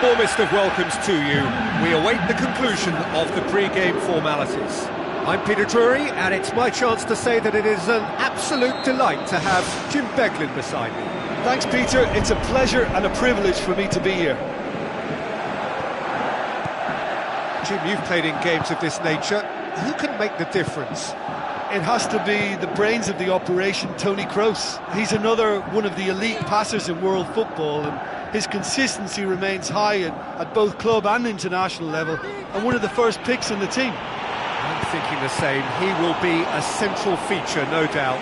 Warmest of welcomes to you. We await the conclusion of the pre-game formalities. I'm Peter Drury, and it's my chance to say that it is an absolute delight to have Jim Beglin beside me. Thanks, Peter. It's a pleasure and a privilege for me to be here. Jim, you've played in games of this nature. Who can make the difference? It has to be the brains of the operation, Toni Kroos. He's another one of the elite passers in world football, and his consistency remains high at both club and international level, and one of the first picks in the team. I'm thinking the same. He will be a central feature, no doubt.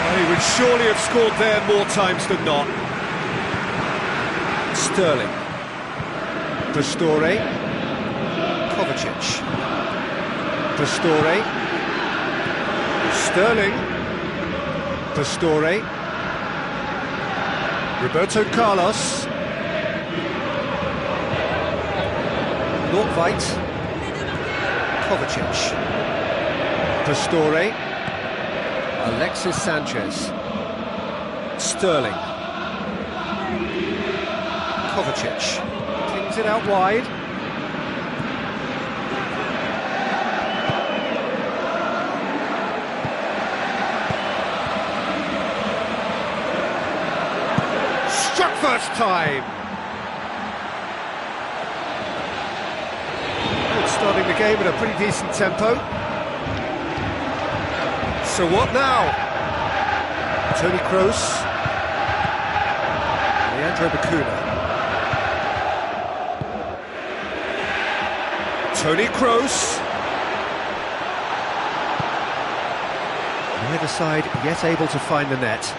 Well, he would surely have scored there more times than not. Sterling. Pastore. Kovacic. Pastore. Sterling. Pastore. Roberto Carlos. Nordtveit. Kovacic. Pastore. Alexis Sanchez. Sterling. Kovacic. Flings it out wide. Struck first time. Starting the game at a pretty decent tempo. So what now? Toni Kroos. Leandro Bacuna. Toni Kroos. Neither side yet able to find the net.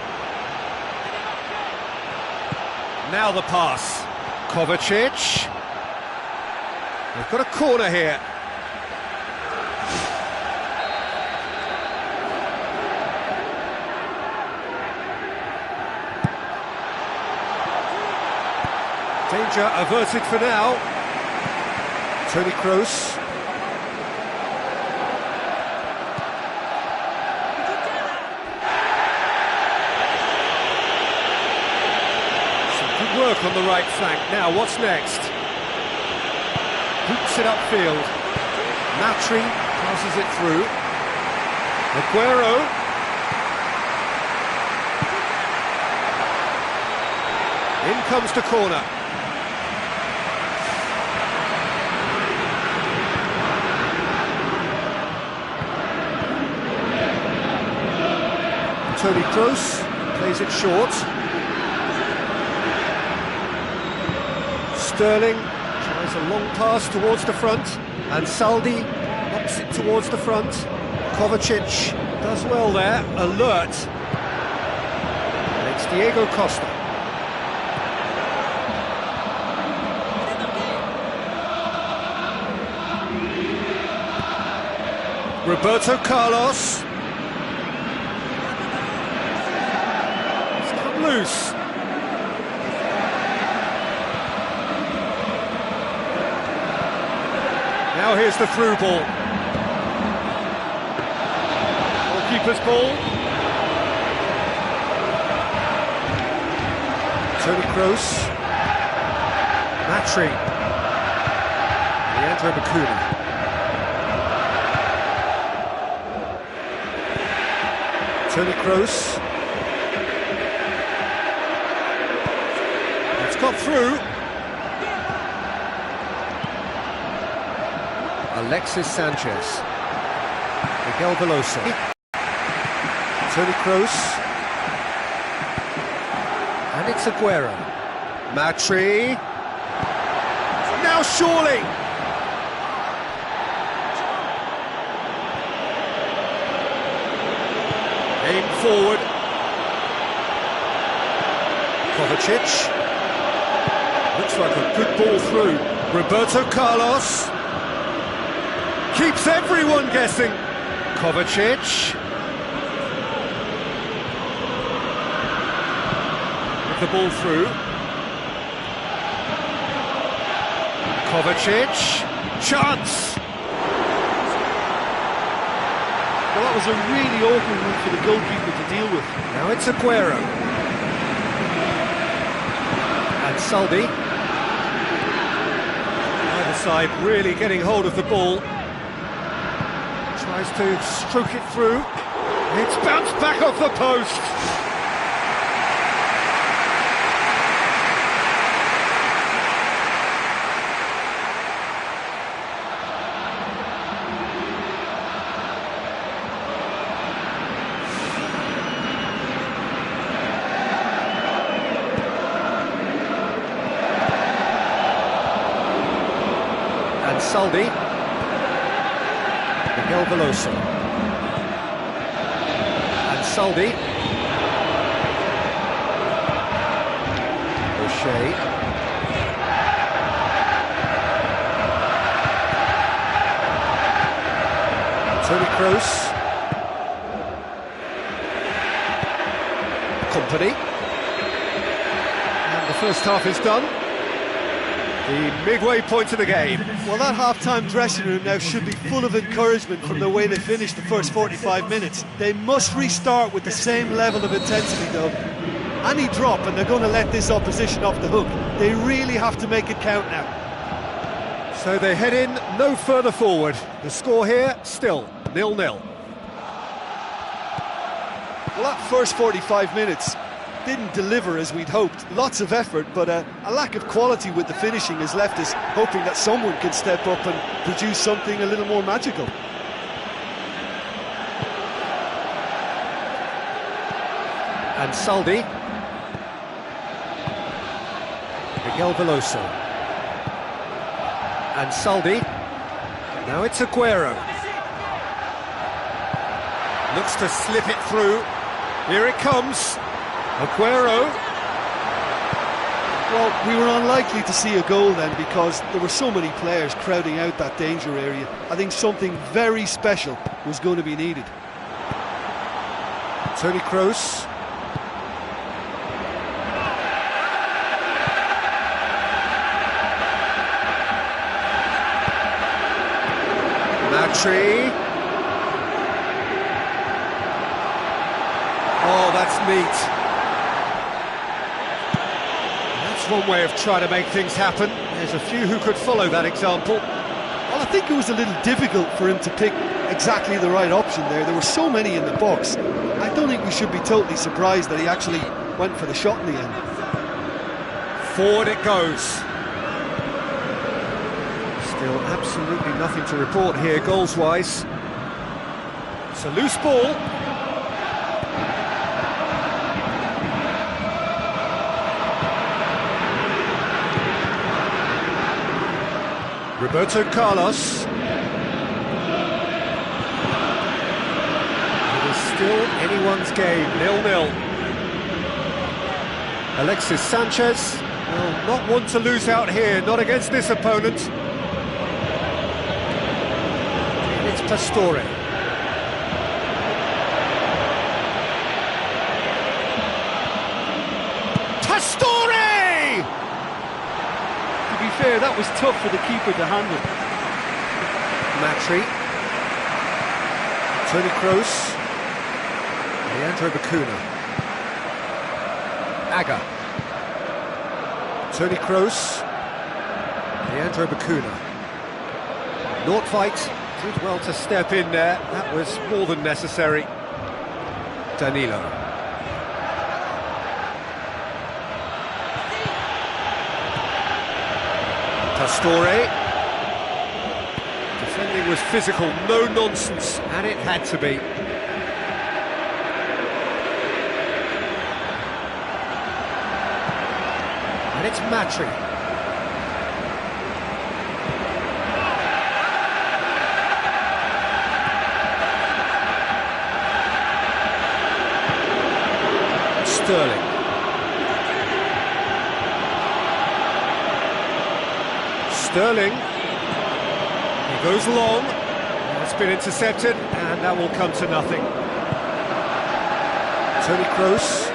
Now the pass. Kovacic. They've got a corner here. Danger averted for now. Toni Kroos. Some good work on the right flank. Now, what's next? Hoops it upfield. Matri passes it through. Aguero. In comes the corner. Toni Kroos plays it short. Sterling tries a long pass towards the front, and Saldi knocks it towards the front. Kovacic does well there, alert. And it's Diego Costa. Roberto Carlos. It's come loose. Now here's the through ball. Goalkeeper's ball. Toni Kroos. Matri. Leandro Bacuna. Toni Kroos. It's got through. Alexis Sanchez. Miguel Veloso. Toni Kroos. And it's Aguero. Matri. Now surely. Aim forward. Kovacic. Looks like a good ball through. Roberto Carlos. Keeps everyone guessing. Kovacic. With the ball through. Kovacic. Chance. Well, that was a really awkward one for the goalkeeper to deal with. Now it's Aguero. And Suldy. Either side really getting hold of the ball. Tries to stroke it through. It's bounced back off the post. And Suldy. Miguel Veloso. And Suldy. O'Shea. Tony Kroos. Company. And the first half is done. The midway point of the game. Well, that half-time dressing room now should be full of encouragement from the way they finished the first 45 minutes. They must restart with the same level of intensity, though. Any drop and they're going to let this opposition off the hook. They really have to make it count now. So they head in no further forward. The score here, still 0-0. Well, that first 45 minutes didn't deliver as we'd hoped. Lots of effort, but a lack of quality with the finishing has left us hoping that someone can step up and produce something a little more magical. And Suldy. Miguel Veloso. And Suldy. Now it's Aguero. Looks to slip it through. Here it comes. Aguero. Well, we were unlikely to see a goal then because there were so many players crowding out that danger area. I think something very special was going to be needed. Tony Kroos. Matri. Oh, that's neat. One way of trying to make things happen. There's a few who could follow that example. Well, I think it was a little difficult for him to pick exactly the right option there. There were so many in the box. I don't think we should be totally surprised that he actually went for the shot in the end. Forward it goes. Still absolutely nothing to report here goals-wise. It's a loose ball. Roberto Carlos. It is still anyone's game, 0-0. Alexis Sanchez will not want to lose out here, not against this opponent. And it's Pastore. To be fair, that was tough for the keeper to handle. Matri. Tony Kroos. Leandro Bacuna. Aga. Tony Kroos. Leandro Bacuna. Nordtveit did well to step in there. That was more than necessary. Danilo. Pastore. Defending was physical, no nonsense, and it had to be. And it's Matri. Sterling. Sterling, he goes long, it's been intercepted, and that will come to nothing. Tony Kroos,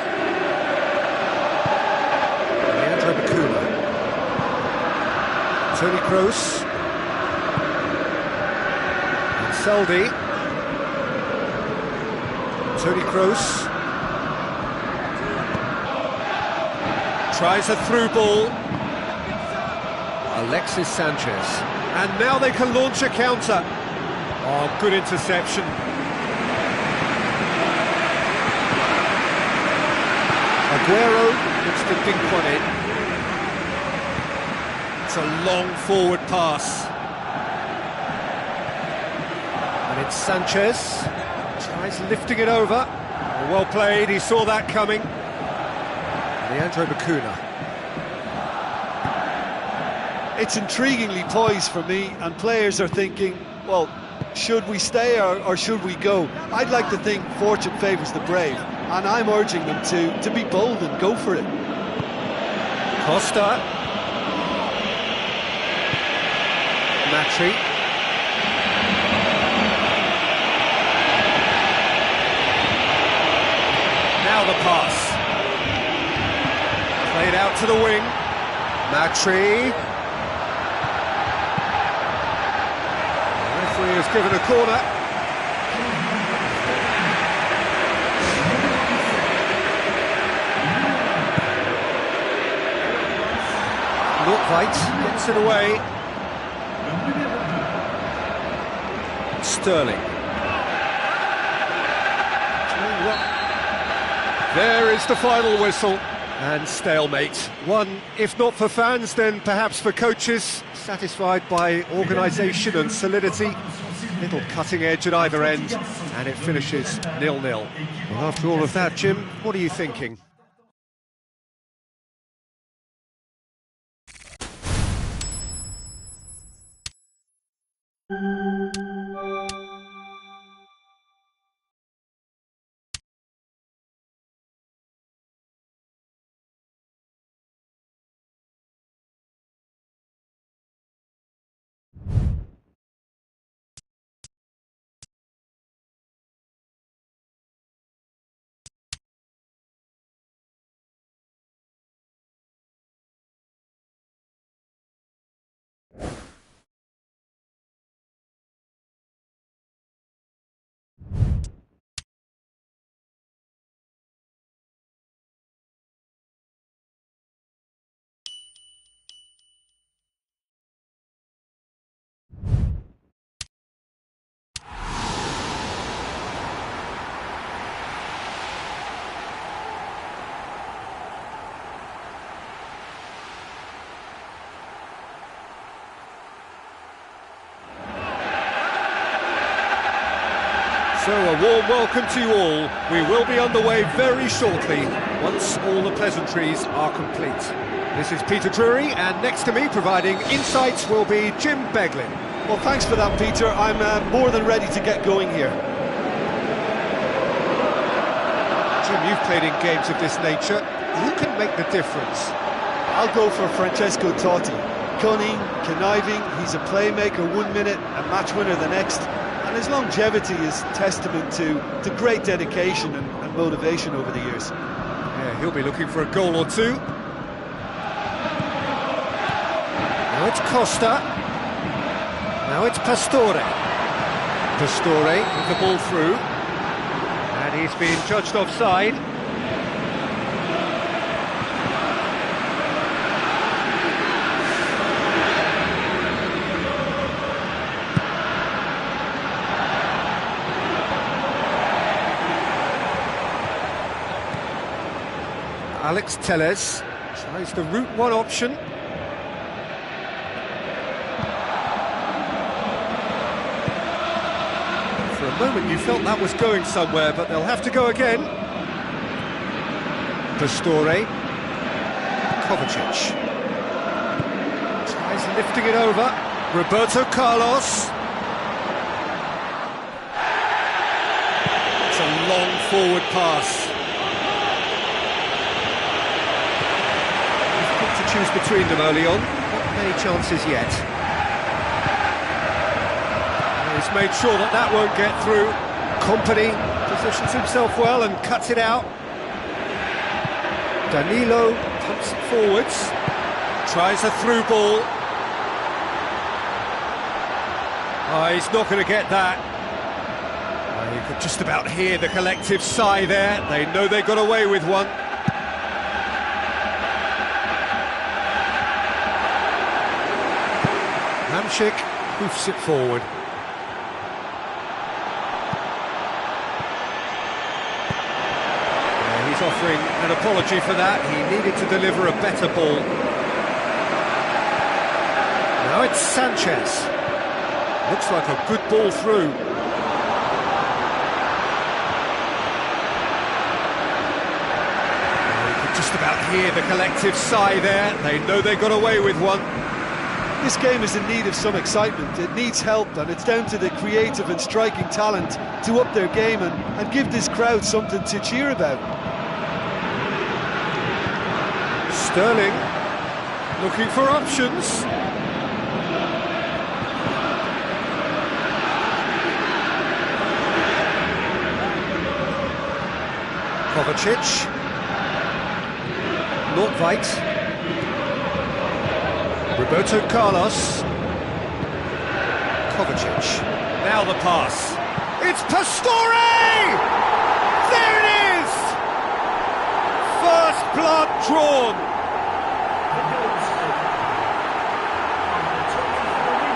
Leandro Bacuna, Tony Kroos, and Suldy, Tony Kroos, Tries a through ball. Alexis Sanchez. And now they can launch a counter. Oh, good interception. Aguero looks to dink one in. It's a long forward pass. And it's Sanchez. Tries lifting it over. Well played, he saw that coming. Leandro Bacuna. It's intriguingly poised for me, and players are thinking, well, should we stay or should we go? I'd like to think fortune favours the brave, and I'm urging them to be bold and go for it. Costa. Matri. Now the pass. Played out to the wing. Matri. The referee has given a corner. Nordtveit gets it away. Sterling. There is the final whistle. And stalemate. One, if not for fans, then perhaps for coaches, satisfied by organisation and solidity. Little cutting edge at either end, and it finishes 0-0. Well, after all of that, Jim, what are you thinking? So a warm welcome to you all. We will be underway very shortly, once all the pleasantries are complete. This is Peter Drury, and next to me providing insights will be Jim Beglin. Well, thanks for that, Peter. I'm more than ready to get going here. Jim, you've played in games of this nature. Who can make the difference? I'll go for Francesco Totti. Cunning, conniving, he's a playmaker 1 minute, a match winner the next. And his longevity is testament to great dedication and motivation over the years. Yeah, he'll be looking for a goal or two. Now it's Costa. Now it's Pastore. Pastore with the ball through. And he's been judged offside. Alex Telles tries the route one option. For a moment you felt that was going somewhere, but they'll have to go again. Pastore. Kovacic. Tries lifting it over. Roberto Carlos. It's a long forward pass. Choose between them early on, not many chances yet. He's made sure that won't get through. Kompany positions himself well and cuts it out. Danilo pumps it forwards, tries a through ball. Oh, he's not going to get that. You could just about hear the collective sigh there. They know they got away with one. Hamšík hoofs it forward. He's offering an apology for that. He needed to deliver a better ball. Now it's Sanchez. Looks like a good ball through. You could just about hear the collective sigh there. They know they got away with one. This game is in need of some excitement. It needs help, and it's down to the creative and striking talent to up their game and give this crowd something to cheer about. Sterling looking for options. Kovacic. Nordtveit. Roberto Carlos. Kovacic. Now the pass. It's Pastore! There it is! First blood drawn.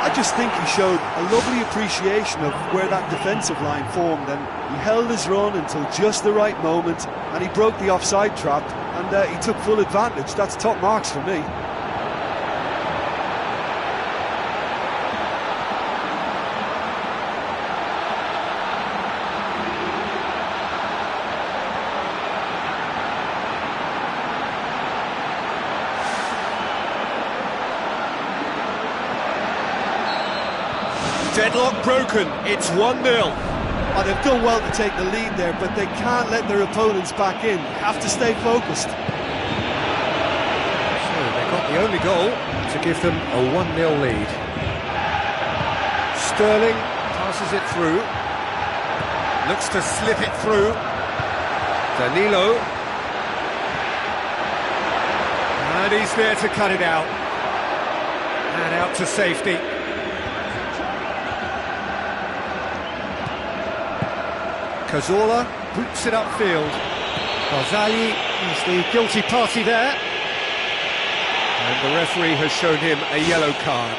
I just think he showed a lovely appreciation of where that defensive line formed, and he held his run until just the right moment, and he broke the offside trap, and he took full advantage. That's top marks for me. Deadlock broken, it's 1-0. Oh, they've done well to take the lead there, but they can't let their opponents back in. Have to stay focused. So they got the only goal to give them a 1-0 lead. Sterling passes it through. Looks to slip it through. Danilo. And he's there to cut it out. And out to safety. Cazorla boots it upfield. Barzagli is the guilty party there. And the referee has shown him a yellow card.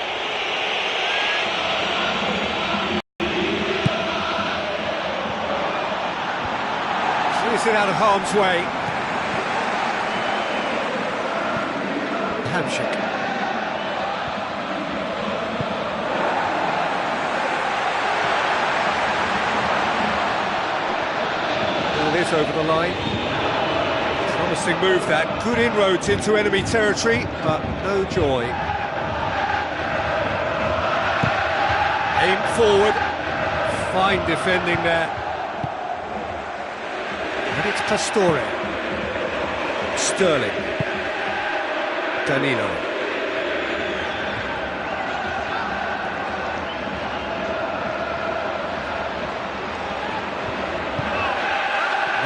Clears it out of harm's way. Hamšík. This over the line. Promising move that. Good inroads into enemy territory, but no joy. Aim forward. Fine defending there. And it's Pastore. Sterling. Danilo.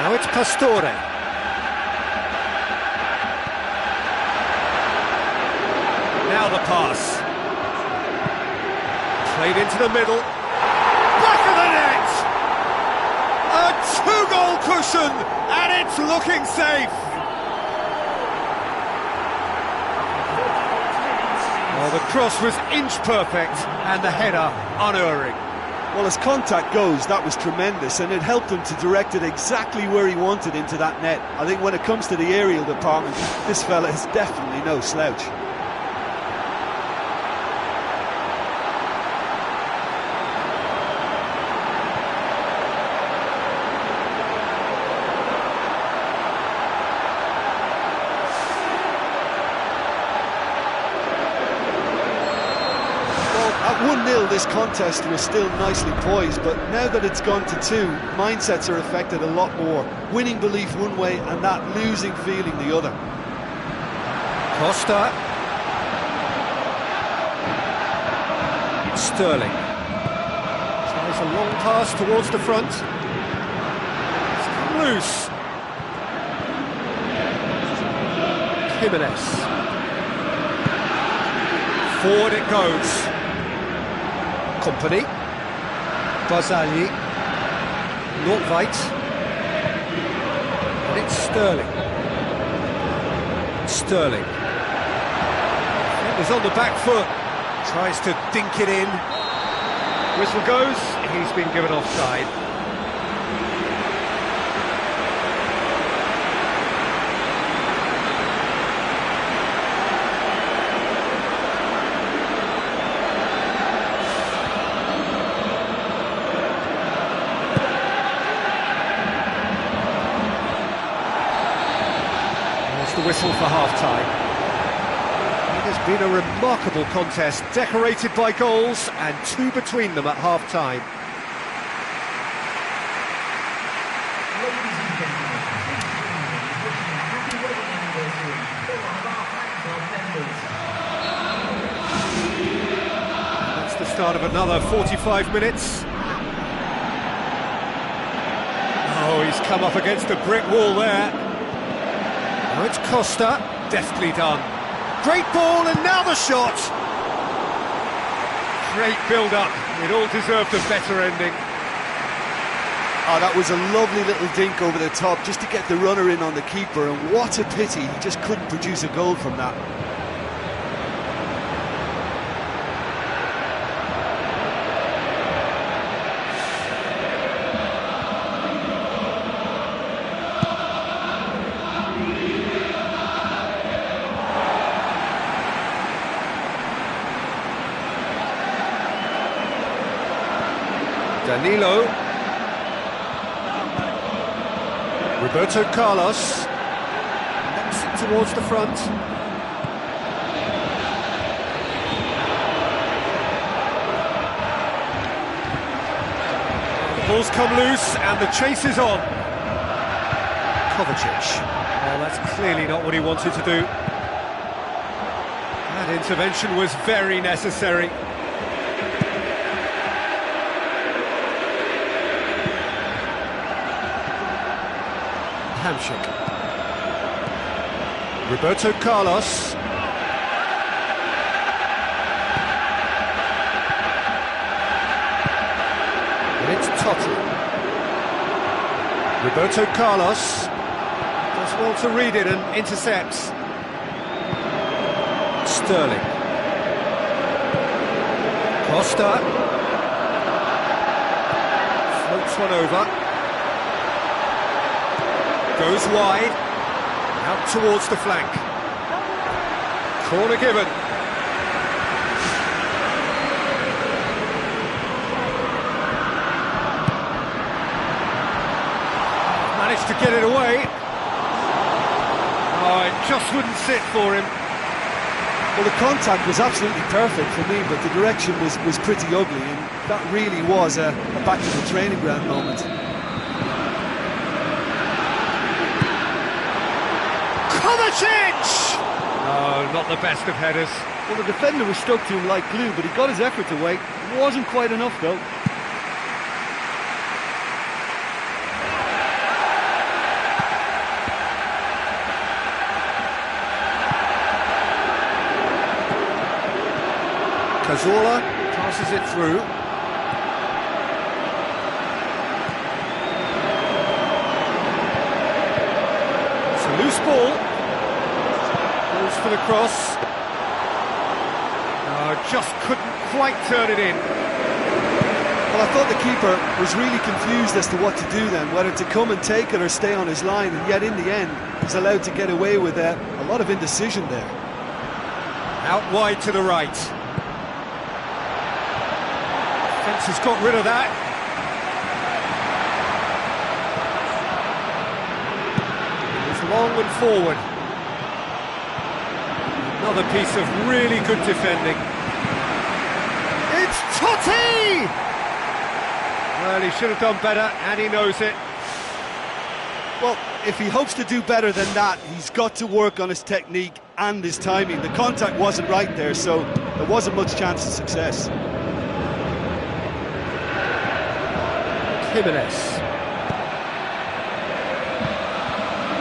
Now it's Pastore. Now the pass. Played into the middle. Back of the net! A two-goal cushion, and it's looking safe. Well, the cross was inch perfect, and the header unerring. Well, as contact goes, that was tremendous, and it helped him to direct it exactly where he wanted into that net. I think when it comes to the aerial department, this fella is definitely no slouch. At 1-0, this contest was still nicely poised, but now that it's gone to 2, mindsets are affected a lot more. Winning belief one way and that losing feeling the other. Costa. Sterling. Tries a long pass towards the front. It's come loose. Jimenez. Forward it goes. Company, Barzagli, Nordtveit, and it's Sterling. Sterling. It was on the back foot. Tries to dink it in. Whistle goes, he's been given offside. There's the whistle for half-time. It has been a remarkable contest, decorated by goals and two between them at half-time. That's the start of another 45 minutes. Oh, he's come up against a brick wall there. Now it's Costa, deftly done. Great ball, and now the shot! Great build-up, it all deserved a better ending. Oh, that was a lovely little dink over the top, just to get the runner in on the keeper, and what a pity, he just couldn't produce a goal from that. Danilo, Roberto Carlos, knocks it towards the front. The ball's come loose and the chase is on. Kovacic, well, that's clearly not what he wanted to do. That intervention was very necessary. Hamsik. Roberto Carlos. And it's Totti. Roberto Carlos does well to read it and intercepts. Sterling. Costa. Floats one over. Goes wide, out towards the flank. Corner given. Managed to get it away. Oh, it just wouldn't sit for him. Well, the contact was absolutely perfect for me, but the direction was pretty ugly, and that really was a back to the training ground moment. Kovacic! Oh, not the best of headers. Well, the defender was stuck to him like glue, but he got his effort away. It wasn't quite enough, though. Cazorla passes it through. It's a loose ball. Goes for the cross. Just couldn't quite turn it in. Well, I thought the keeper was really confused as to what to do then, whether to come and take it or stay on his line, and yet in the end, he's allowed to get away with a lot of indecision there. Out wide to the right. Fence has got rid of that. It's long and forward. Another piece of really good defending. It's Totti! Well, he should have done better, and he knows it. Well, if he hopes to do better than that, he's got to work on his technique and his timing. The contact wasn't right there, so there wasn't much chance of success. Jimenez.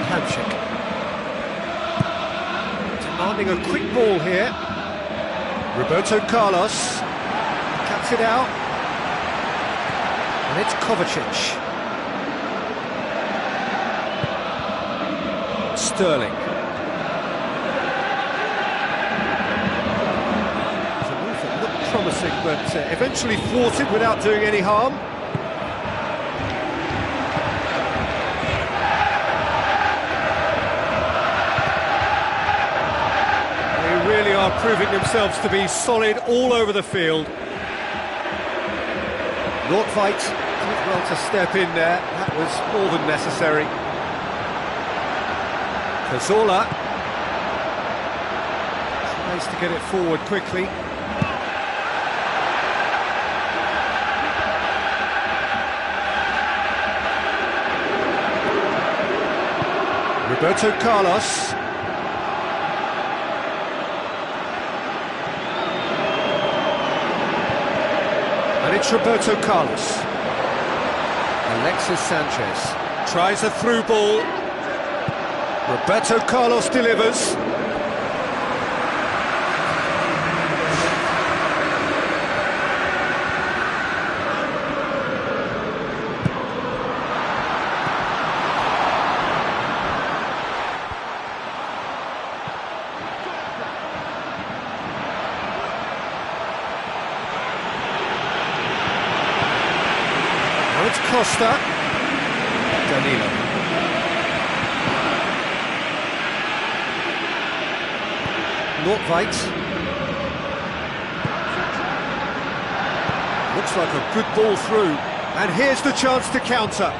Hamsik. Demanding a quick ball here. Roberto Carlos. Cuts it out. And it's Kovacic. Sterling. There's a move at but eventually thwarted without doing any harm. They really are proving themselves to be solid all over the field. Nordtveit did well to step in there, that was more than necessary. Cazorla tries to get it forward quickly. Roberto Carlos. And it's Roberto Carlos. Alexis Sanchez tries a through ball. Roberto Carlos delivers. Now it's Costa. Danilo. Nordtveit. Looks like a good ball through. And here's the chance to counter.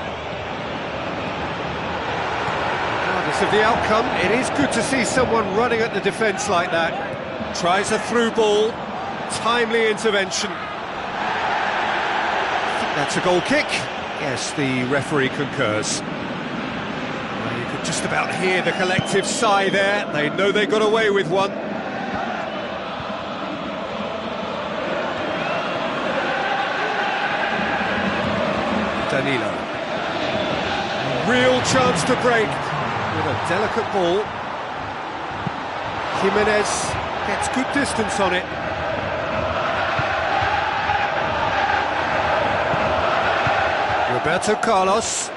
Regardless of the outcome, it is good to see someone running at the defence like that. Tries a through ball. Timely intervention. I think that's a goal kick. Yes, the referee concurs. You could just about hear the collective sigh there. They know they got away with one. Danilo. Real chance to break with a delicate ball. Jimenez gets good distance on it. Roberto Carlos.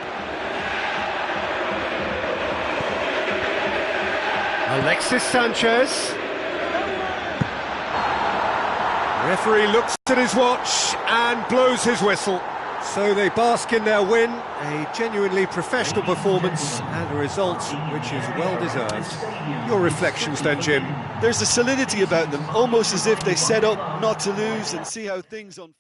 Alexis Sanchez. Referee looks at his watch and blows his whistle. So they bask in their win, a genuinely professional performance and a result which is well deserved. Your reflections then, Jim? There's a solidity about them, almost as if they set up not to lose and see how things unfold.